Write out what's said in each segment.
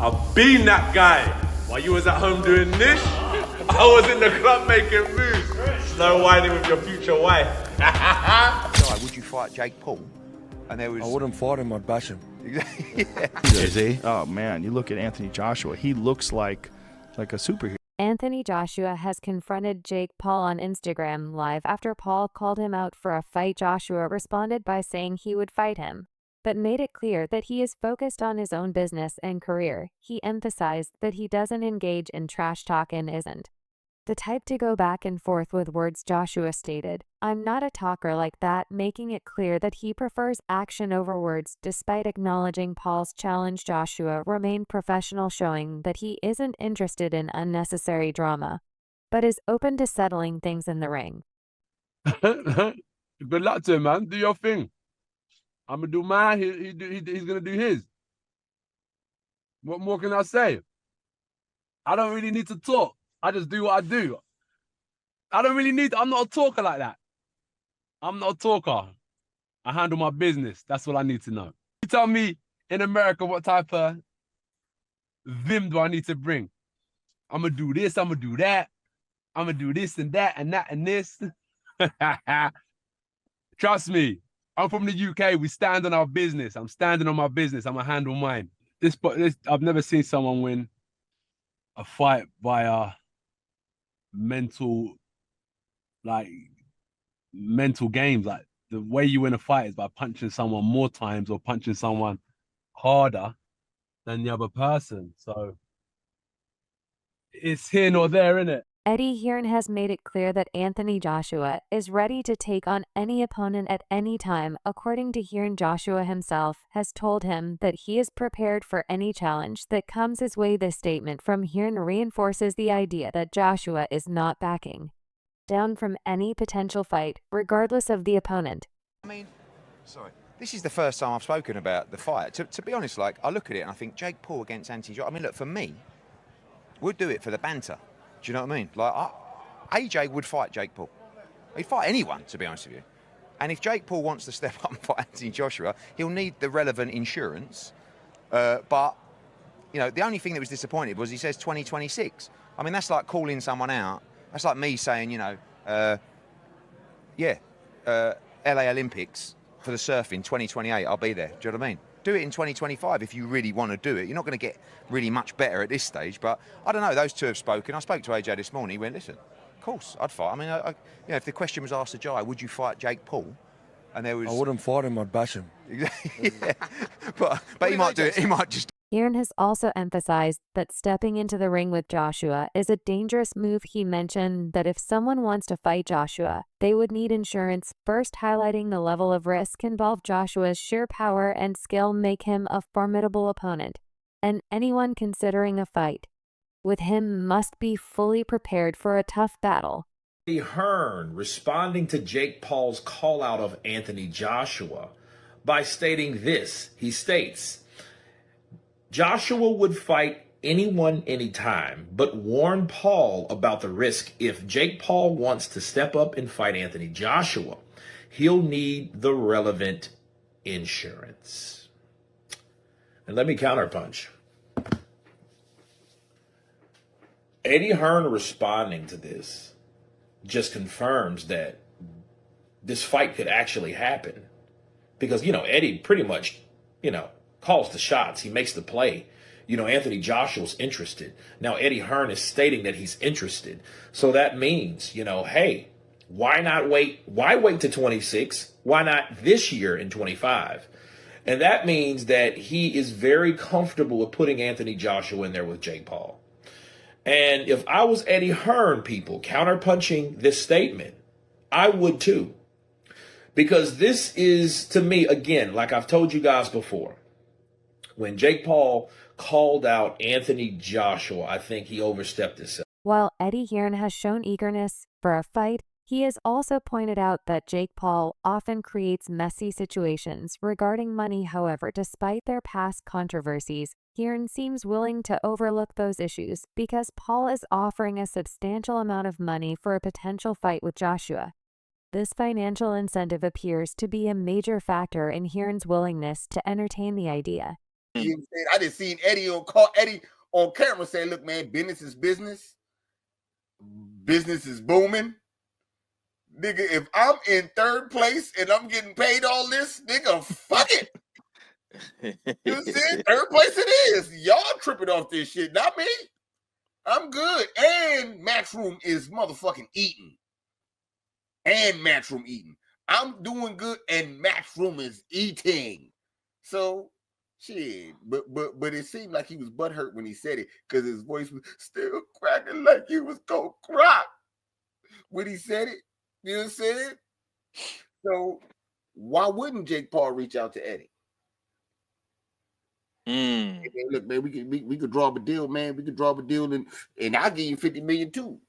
I've been that guy. While you was at home doing this, I was in the club making moves. Slow whining with your future wife. Would you fight Jake Paul? And there was... I wouldn't fight him, I'd bash him. Is he? Oh man, you look at Anthony Joshua. He looks like a superhero. Anthony Joshua has confronted Jake Paul on Instagram Live after Paul called him out for a fight. Joshua responded by saying he would fight him, but made it clear that he is focused on his own business and career. He emphasized that he doesn't engage in trash talk and isn't the type to go back and forth with words. Joshua stated, "I'm not a talker like that," making it clear that he prefers action over words. Despite acknowledging Paul's challenge, Joshua remained professional, showing that he isn't interested in unnecessary drama, but is open to settling things in the ring. Good luck to him, man. Do your thing. I'm going to do mine. He's going to do his. What more can I say? I don't really need to talk. I just do what I do. I don't really need... I'm not a talker like that. I'm not a talker. I handle my business. That's all I need to know. You tell me in America what type of vim do I need to bring. I'm going to do this. I'm going to do that. I'm going to do this and that and that and this. Trust me. I'm from the UK. We stand on our business. I'm standing on my business. I'm going to handle mine. I've never seen someone win a fight via mental games. Like, the way you win a fight is by punching someone more times or punching someone harder than the other person. So it's here nor there, innit? Eddie Hearn has made it clear that Anthony Joshua is ready to take on any opponent at any time. According to Hearn, Joshua himself has told him that he is prepared for any challenge that comes his way. This statement from Hearn reinforces the idea that Joshua is not backing down from any potential fight, regardless of the opponent. I mean, this is the first time I've spoken about the fight. To be honest, like, I look at it and I think Jake Paul against Anthony Joshua. I mean, look, for me, we'll do it for the banter. Do you know what I mean? Like, AJ would fight Jake Paul. He'd fight anyone, to be honest with you. And if Jake Paul wants to step up and fight Anthony Joshua, he'll need the relevant insurance. But, you know, the only thing that was disappointed was he says 2026. I mean, that's like calling someone out. That's like me saying, you know, LA Olympics for the surfing, 2028, I'll be there. Do you know what I mean? Do it in 2025 if you really want to do it. You're not going to get really much better at this stage, but I don't know. Those two have spoken. I spoke to AJ this morning. He went, listen, of course, I'd fight. I mean, you know, if the question was asked to Jai, would you fight Jake Paul? And there was... I wouldn't fight him, I'd bash him. Yeah. But he might do it. He might just... Hearn has also emphasized that stepping into the ring with Joshua is a dangerous move. He mentioned that if someone wants to fight Joshua, they would need insurance, first highlighting the level of risk involved. Joshua's sheer power and skill make him a formidable opponent, and anyone considering a fight with him must be fully prepared for a tough battle. Hearn responding to Jake Paul's call out of Anthony Joshua by stating this. He states, Joshua would fight anyone anytime, but warn Paul about the risk. If Jake Paul wants to step up and fight Anthony Joshua, he'll need the relevant insurance. And let me counterpunch. Eddie Hearn responding to this just confirms that this fight could actually happen. Because, you know, Eddie pretty much, you know, calls the shots. He makes the play. You know, Anthony Joshua's interested. Now, Eddie Hearn is stating that he's interested. So that means, you know, hey, why not wait? Why wait to 26? Why not this year in 25? And that means that he is very comfortable with putting Anthony Joshua in there with Jake Paul. And if I was Eddie Hearn, people, counterpunching this statement, I would too. Because this is, to me, again, like I've told you guys before, when Jake Paul called out Anthony Joshua, I think he overstepped himself. While Eddie Hearn has shown eagerness for a fight, he has also pointed out that Jake Paul often creates messy situations regarding money. However, despite their past controversies, Hearn seems willing to overlook those issues because Paul is offering a substantial amount of money for a potential fight with Joshua. This financial incentive appears to be a major factor in Hearn's willingness to entertain the idea. You know what I'm saying? I just seen Eddie on camera say, "Look, man, business is business. Business is booming. Nigga, if I'm in third place and I'm getting paid all this, nigga, fuck it. You know what I'm saying? Third place it is. Y'all tripping off this shit, not me. I'm good. And Matchroom is motherfucking eating. And Matchroom eating. I'm doing good and Matchroom is eating. So shit. But it seemed like he was butthurt when he said it because his voice was still cracking like he was gonna cry when he said it. You know what I'm saying? So why wouldn't Jake Paul reach out to Eddie? Hey, man, look, man, we could draw up a deal, man. We could draw up a deal and I'll give you 50 million too.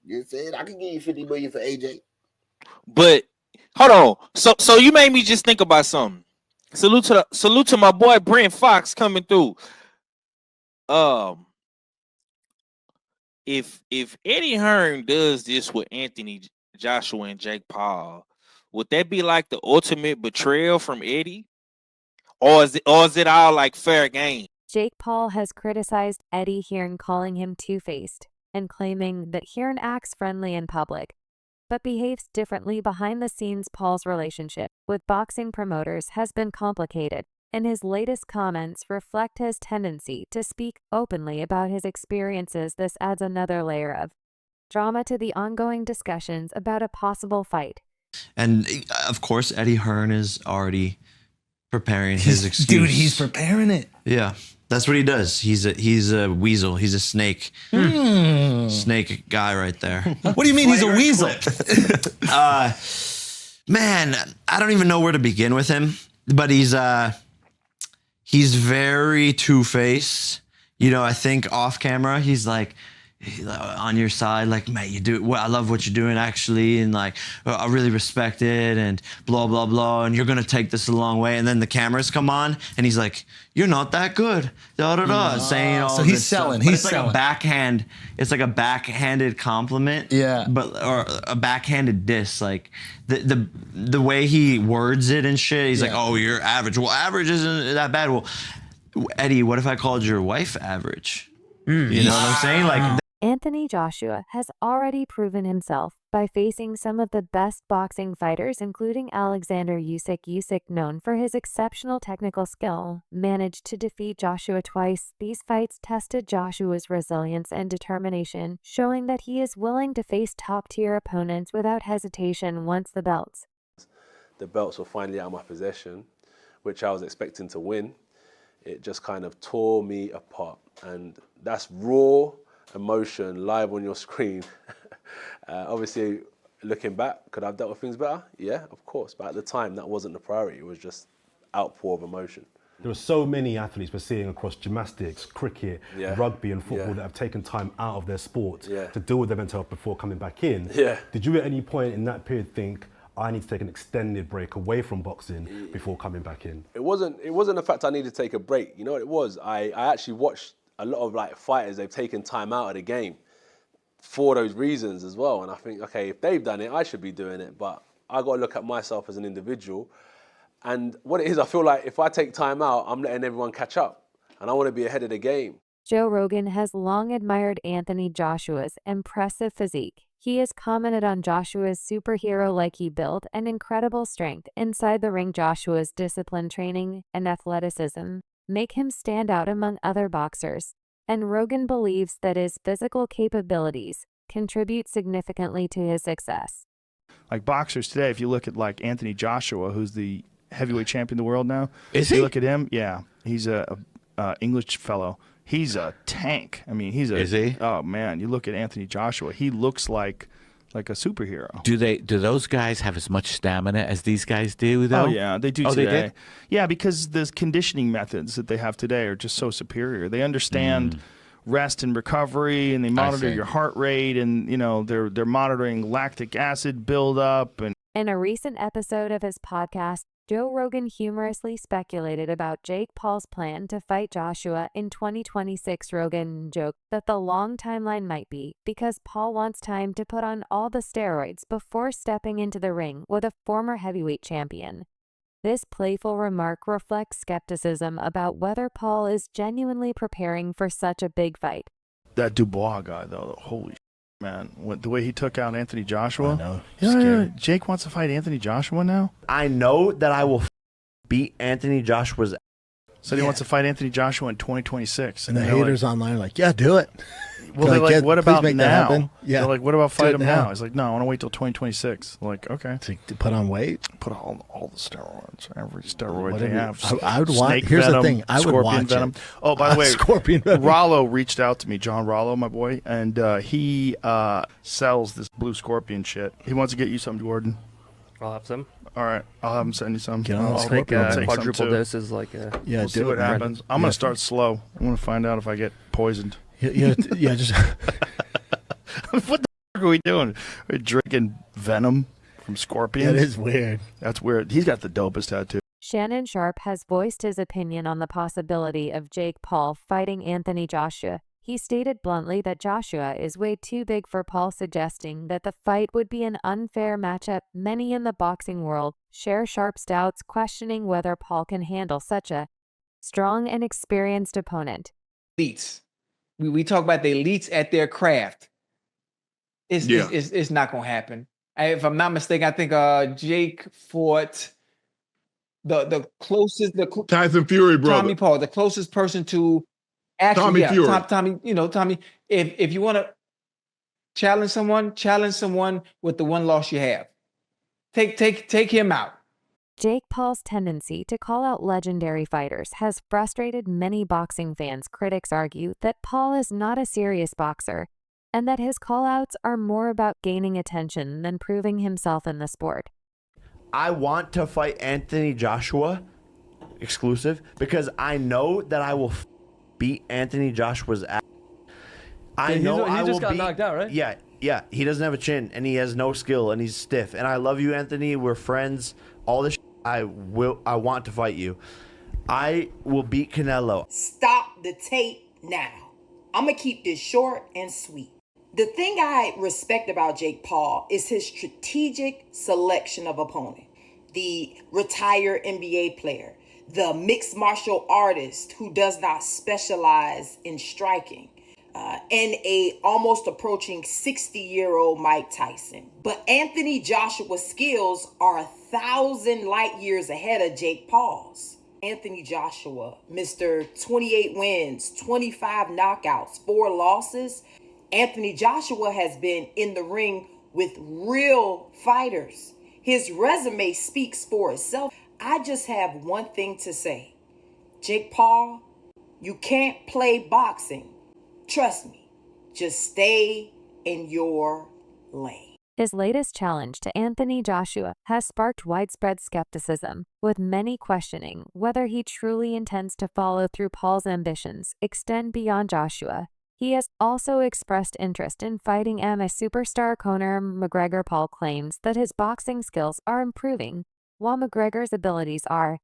You know what I'm saying? I can give you 50 million for AJ. But hold on. So you made me just think about something. Salute to my boy Brent Fox coming through. If Eddie Hearn does this with Anthony Joshua and Jake Paul, would that be like the ultimate betrayal from Eddie? Or is it all like fair game? Jake Paul has criticized Eddie Hearn, calling him two-faced and claiming that Hearn acts friendly in public, but behaves differently behind the scenes. Paul's relationship with boxing promoters has been complicated, and his latest comments reflect his tendency to speak openly about his experiences. This adds another layer of drama to the ongoing discussions about a possible fight. And of course, Eddie Hearn is already preparing his excuse. Dude, he's preparing it. Yeah, that's what he does. He's a weasel. He's a snake. Snake guy right there. What do you mean he's a weasel? Man, I don't even know where to begin with him, but he's very two-faced. You know, I think off camera, he's like on your side, like, man, you do well, I love what you're doing actually, and like I really respect it, and blah blah blah, and you're gonna take this a long way. And then the cameras come on and he's like, you're not that good, da da da, saying all so he's this selling. Stuff. He's It's selling. like a backhand. It's like a backhanded compliment. Yeah. Or a backhanded diss. Like the way he words it and shit. He's like, oh, you're average. Well, average isn't that bad. Well, Eddie, what if I called your wife average? You know what I'm saying? Like. Anthony Joshua has already proven himself by facing some of the best boxing fighters, including Alexander Usyk. Usyk, known for his exceptional technical skill, managed to defeat Joshua twice. These fights tested Joshua's resilience and determination, showing that he is willing to face top-tier opponents without hesitation once the belts were finally out of my possession, which I was expecting to win. It just kind of tore me apart, and that's raw emotion live on your screen. Obviously, looking back, could I have dealt with things better? Yeah, of course. But at the time, that wasn't the priority. It was just outpour of emotion. There are so many athletes we're seeing across gymnastics, cricket, rugby and football that have taken time out of their sport to deal with their mental health before coming back in. Did you at any point in that period think, I need to take an extended break away from boxing before coming back in? It wasn't the fact I needed to take a break. You know what it was? I actually watched a lot of like fighters, they've taken time out of the game for those reasons as well. And I think, okay, if they've done it, I should be doing it. But I got to look at myself as an individual. And what it is, I feel like if I take time out, I'm letting everyone catch up. And I want to be ahead of the game. Joe Rogan has long admired Anthony Joshua's impressive physique. He has commented on Joshua's superhero-like build and incredible strength inside the ring. Joshua's disciplined training and athleticism make him stand out among other boxers, and Rogan believes that his physical capabilities contribute significantly to his success. Like boxers today, if you look at like Anthony Joshua, who's the heavyweight champion of the world now. Is he? You look at him, yeah. He's a English fellow. He's a tank. I mean, Is he? Oh man, you look at Anthony Joshua. He looks like a superhero. Do those guys have as much stamina as these guys do, though? Oh yeah, they do today. They did? Yeah, because the conditioning methods that they have today are just so superior. They understand rest and recovery, and they monitor your heart rate, and you know they're monitoring lactic acid buildup. And in a recent episode of his podcast, Joe Rogan humorously speculated about Jake Paul's plan to fight Joshua in 2026. Rogan joked that the long timeline might be because Paul wants time to put on all the steroids before stepping into the ring with a former heavyweight champion. This playful remark reflects skepticism about whether Paul is genuinely preparing for such a big fight. That Dubois guy, though, holy man. The way he took out Anthony Joshua. I know. Yeah, Jake wants to fight Anthony Joshua now? I know that I will beat Anthony Joshua's. Said he wants to fight Anthony Joshua in 2026. And the haters online are like, yeah, do it. Well, they're like, what about now? Yeah. They're like, what about fight him now? He's like, no, I want to wait till 2026. Like, okay. To put on weight? Put all the steroids, every steroid they have. I would watch. Snake Here's venom, the thing. I would scorpion watch venom. it. Oh, by the way, Scorpion venom. Rollo reached out to me, John Rollo, my boy, and he sells this blue scorpion shit. He wants to get you some, Jordan. I'll have some. All right, I'll have him send you some. Get on I'll the take scorpion. Quadruple some doses, like we'll see what happens. I'm gonna start slow. I'm gonna find out if I get poisoned. Yeah, just. What the fuck are we doing? We're drinking venom from scorpions? That is weird. That's weird. He's got the dopest tattoo. Shannon Sharp has voiced his opinion on the possibility of Jake Paul fighting Anthony Joshua. He stated bluntly that Joshua is way too big for Paul, suggesting that the fight would be an unfair matchup. Many in the boxing world share Sharp's doubts, questioning whether Paul can handle such a strong and experienced opponent. Elites. We talk about the elites at their craft. It's not going to happen. If I'm not mistaken, I think Jake fought the closest, Tyson Fury, brother. Tommy Paul, the closest person to actually, Tommy Fury. Tommy, if you want to challenge someone with the one loss you have. Take him out. Jake Paul's tendency to call out legendary fighters has frustrated many boxing fans. Critics argue that Paul is not a serious boxer, and that his call-outs are more about gaining attention than proving himself in the sport. I want to fight Anthony Joshua exclusive because I know that I will beat Anthony Joshua's ass. I know I will just got knocked out, right? Yeah. He doesn't have a chin and he has no skill and he's stiff. And I love you, Anthony. We're friends. All this I want to fight you. I will beat Canelo. Stop the tape now. I'm going to keep this short and sweet. The thing I respect about Jake Paul is his strategic selection of opponent. The retired NBA player, the mixed martial artist who does not specialize in striking, and a almost approaching 60-year-old Mike Tyson. But Anthony Joshua's skills are 1,000 light years ahead of Jake Paul's. Anthony Joshua, Mr. 28 wins, 25 knockouts, 4 losses. Anthony Joshua has been in the ring with real fighters. His resume speaks for itself. I just have one thing to say. Jake Paul, you can't play boxing. Trust me, just stay in your lane. His latest challenge to Anthony Joshua has sparked widespread skepticism, with many questioning whether he truly intends to follow through. Paul's ambitions extend beyond Joshua. He has also expressed interest in fighting MMA superstar Conor McGregor. Paul claims that his boxing skills are improving, while McGregor's abilities are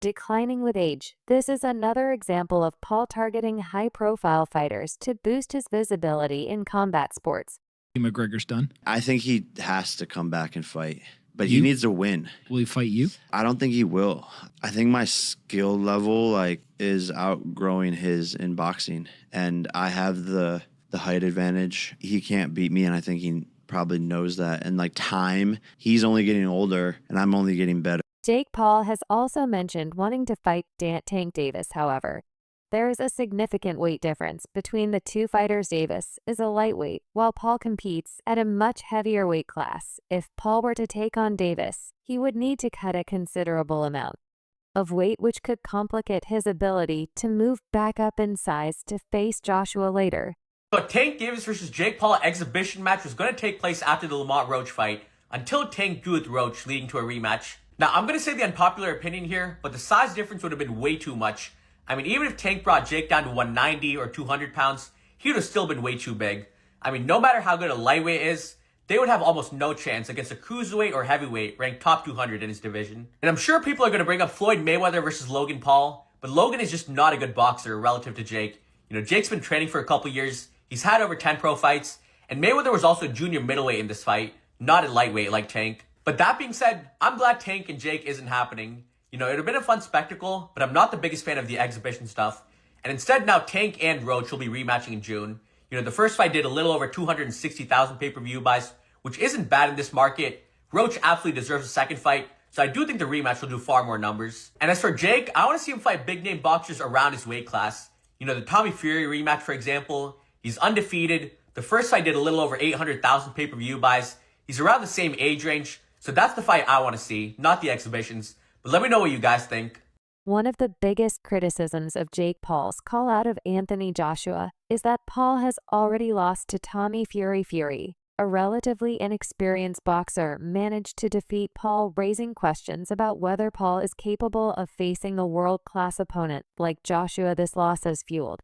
declining with age. This is another example of Paul targeting high-profile fighters to boost his visibility in combat sports. McGregor's done. I think he has to come back and fight, but he needs to win. Will he fight you? I don't think he will. I think my skill level is outgrowing his in boxing, and I have the height advantage. He can't beat me, and I think he probably knows that. And time, he's only getting older, and I'm only getting better. Jake Paul has also mentioned wanting to fight Tank Davis. However, there is a significant weight difference between the two fighters. Davis is a lightweight, while Paul competes at a much heavier weight class. If Paul were to take on Davis, he would need to cut a considerable amount of weight, which could complicate his ability to move back up in size to face Joshua later. A Tank Davis versus Jake Paul exhibition match was going to take place after the Lamont Roach fight, until Tank drew with Roach, leading to a rematch. Now, I'm going to say the unpopular opinion here, but the size difference would have been way too much. I mean, even if Tank brought Jake down to 190 or 200 pounds, he would have still been way too big. I mean, no matter how good a lightweight is, they would have almost no chance against a cruiserweight or heavyweight ranked top 200 in his division. And I'm sure people are going to bring up Floyd Mayweather versus Logan Paul, but Logan is just not a good boxer relative to Jake. Jake's been training for a couple years, he's had over 10 pro fights, and Mayweather was also junior middleweight in this fight, not a lightweight like Tank. But that being said, I'm glad Tank and Jake isn't happening. You know, it would have been a fun spectacle, but I'm not the biggest fan of the exhibition stuff. And instead now Tank and Roach will be rematching in June. You know, the first fight did a little over 260,000 pay-per-view buys, which isn't bad in this market. Roach absolutely deserves a second fight, so I do think the rematch will do far more numbers. And as for Jake, I want to see him fight big-name boxers around his weight class. You know, the Tommy Fury rematch, for example, he's undefeated. The first fight did a little over 800,000 pay-per-view buys. He's around the same age range, so that's the fight I want to see, not the exhibitions. But let me know what you guys think. One of the biggest criticisms of Jake Paul's call out of Anthony Joshua is that Paul has already lost to Tommy Fury. A relatively inexperienced boxer managed to defeat Paul, raising questions about whether Paul is capable of facing a world-class opponent like Joshua. This loss has fueled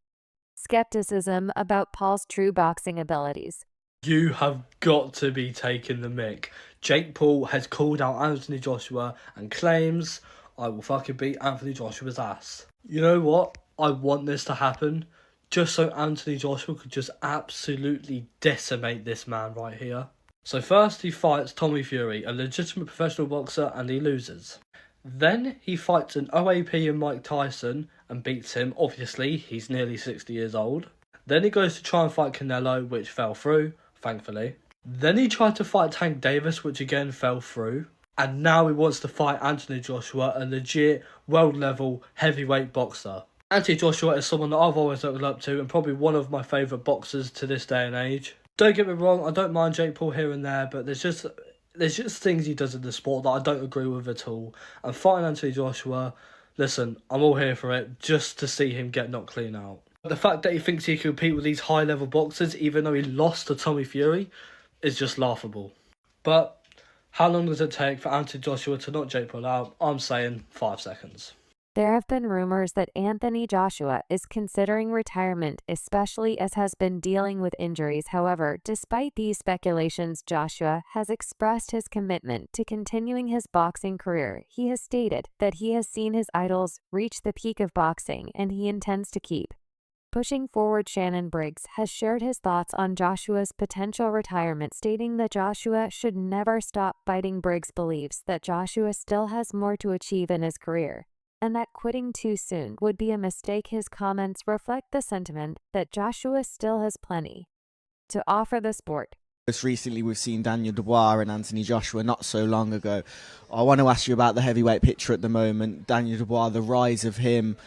skepticism about Paul's true boxing abilities. You have got to be taking the mick. Jake Paul has called out Anthony Joshua and claims, I will fucking beat Anthony Joshua's ass. You know what? I want this to happen just so Anthony Joshua could just absolutely decimate this man right here. So first he fights Tommy Fury, a legitimate professional boxer, and he loses. Then he fights an OAP and Mike Tyson and beats him. Obviously, he's nearly 60 years old. Then he goes to try and fight Canelo, which fell through, thankfully. Then he tried to fight Tank Davis, which again fell through. And now he wants to fight Anthony Joshua, a legit world-level heavyweight boxer. Anthony Joshua is someone that I've always looked up to and probably one of my favourite boxers to this day and age. Don't get me wrong, I don't mind Jake Paul here and there, but there's just things he does in the sport that I don't agree with at all. And fighting Anthony Joshua, listen, I'm all here for it, just to see him get knocked clean out. The fact that he thinks he can compete with these high-level boxers, even though he lost to Tommy Fury, is just laughable. But how long does it take for Anthony Joshua to knock Jake Paul out? I'm saying 5 seconds. There have been rumors that Anthony Joshua is considering retirement, especially as has been dealing with injuries. However, despite these speculations, Joshua has expressed his commitment to continuing his boxing career. He has stated that he has seen his idols reach the peak of boxing and he intends to keep pushing forward. Shannon Briggs has shared his thoughts on Joshua's potential retirement, stating that Joshua should never stop fighting. Briggs believes that Joshua still has more to achieve in his career, and that quitting too soon would be a mistake. His comments reflect the sentiment that Joshua still has plenty to offer the sport. Just recently we've seen Daniel Dubois and Anthony Joshua not so long ago. I want to ask you about the heavyweight picture at the moment. Daniel Dubois, the rise of him.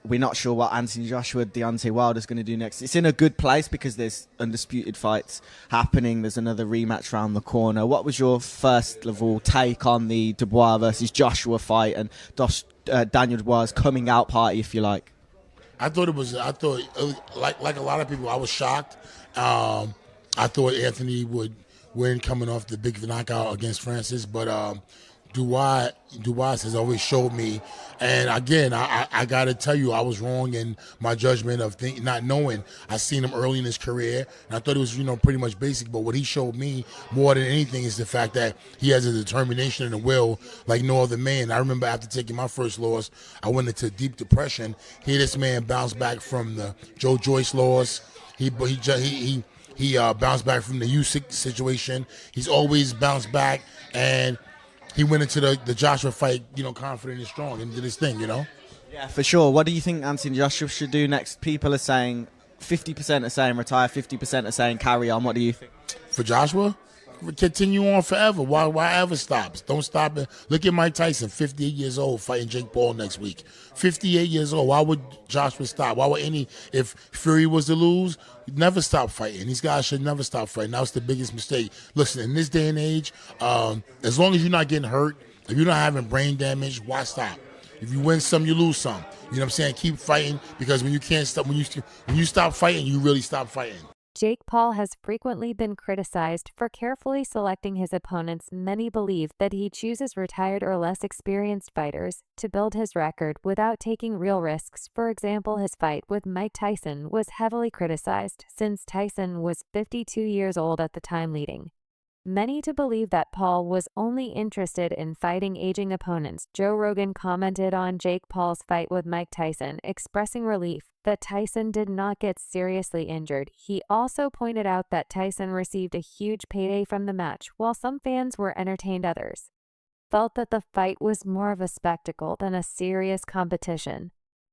We're not sure what Anthony Joshua, Deontay Wilder's going to do next. It's in a good place because there's undisputed fights happening. There's another rematch around the corner. What was your first of all take on the Dubois versus Joshua fight and Daniel Dubois' coming out party, if you like? I thought it was like a lot of people. I was shocked. I thought Anthony would win coming off the big knockout against Francis, but Dubois has always showed me, and again, I got to tell you, I was wrong in my judgment of not knowing. I seen him early in his career, and I thought it was, pretty much basic, but what he showed me more than anything is the fact that he has a determination and a will like no other man. I remember after taking my first loss, I went into deep depression. Here this man bounced back from the Joe Joyce loss. He bounced back from the Usyk situation. He's always bounced back, and he went into the Joshua fight, confident and strong, and did his thing, Yeah, for sure. What do you think Anthony Joshua should do next? People are saying 50% are saying retire, 50% are saying carry on. What do you think? For Joshua, continue on forever. Why ever stops? Don't stop it. Look at Mike Tyson, 58 years old, fighting Jake Paul next week. 58 years old. Why would Joshua stop? Why would if Fury was to lose, never stop fighting? These guys should never stop fighting. That was the biggest mistake. Listen, in this day and age, as long as you're not getting hurt, if you're not having brain damage, why stop? If you win some, you lose some. You know what I'm saying? Keep fighting, because when you can't stop, when you stop fighting, you really stop fighting. Jake Paul has frequently been criticized for carefully selecting his opponents. Many believe that he chooses retired or less experienced fighters to build his record without taking real risks. For example, his fight with Mike Tyson was heavily criticized since Tyson was 52 years old at the time, leading many to believe that Paul was only interested in fighting aging opponents. Joe Rogan commented on Jake Paul's fight with Mike Tyson, expressing relief that Tyson did not get seriously injured. He also pointed out that Tyson received a huge payday from the match, while some fans were entertained. Others felt that the fight was more of a spectacle than a serious competition.